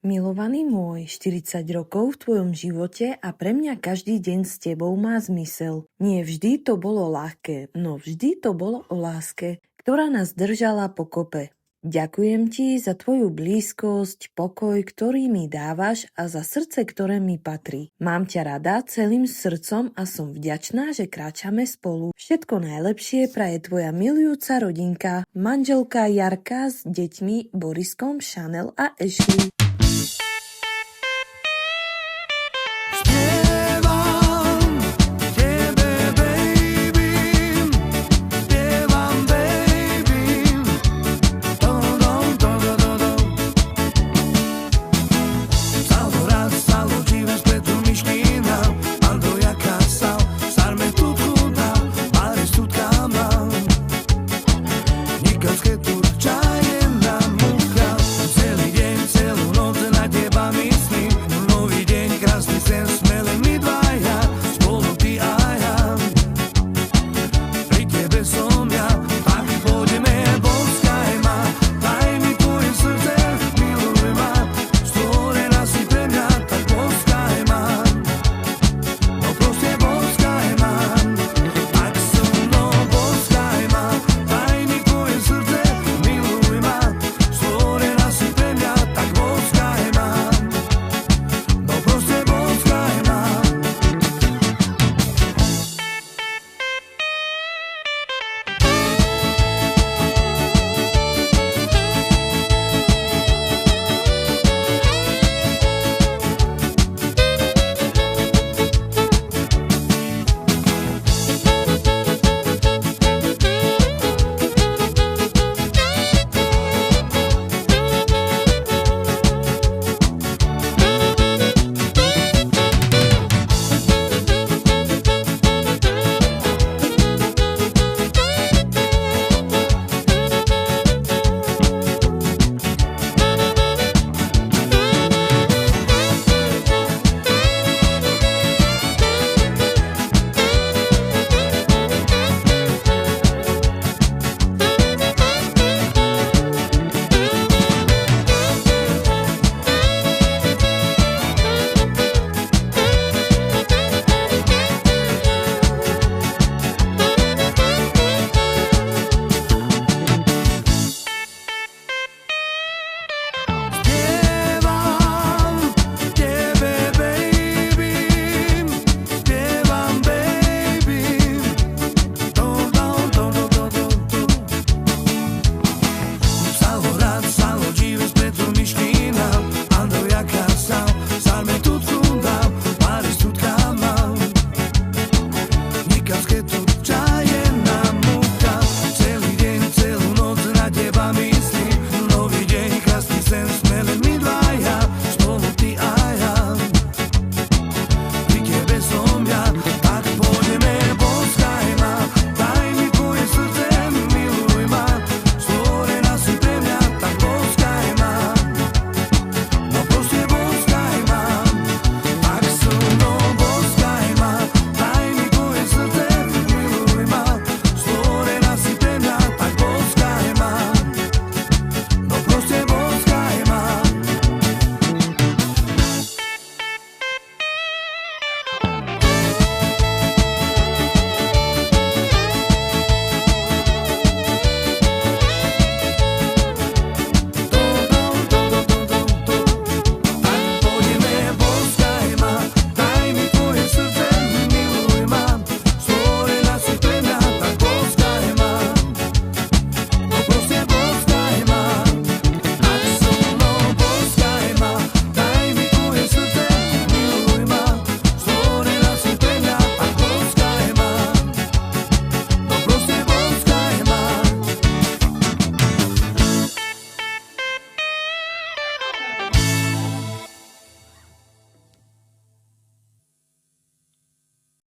Milovaný môj, 40 rokov v tvojom živote a pre mňa každý deň s tebou má zmysel. Nie vždy to bolo ľahké, no vždy to bolo o láske, ktorá nás držala pokope. Ďakujem ti za tvoju blízkosť, pokoj, ktorý mi dávaš a za srdce, ktoré mi patrí. Mám ťa rada celým srdcom a som vďačná, že kráčame spolu. Všetko najlepšie praje tvoja milujúca rodinka, manželka Jarka s deťmi Boriskom, Chanel a Ashley.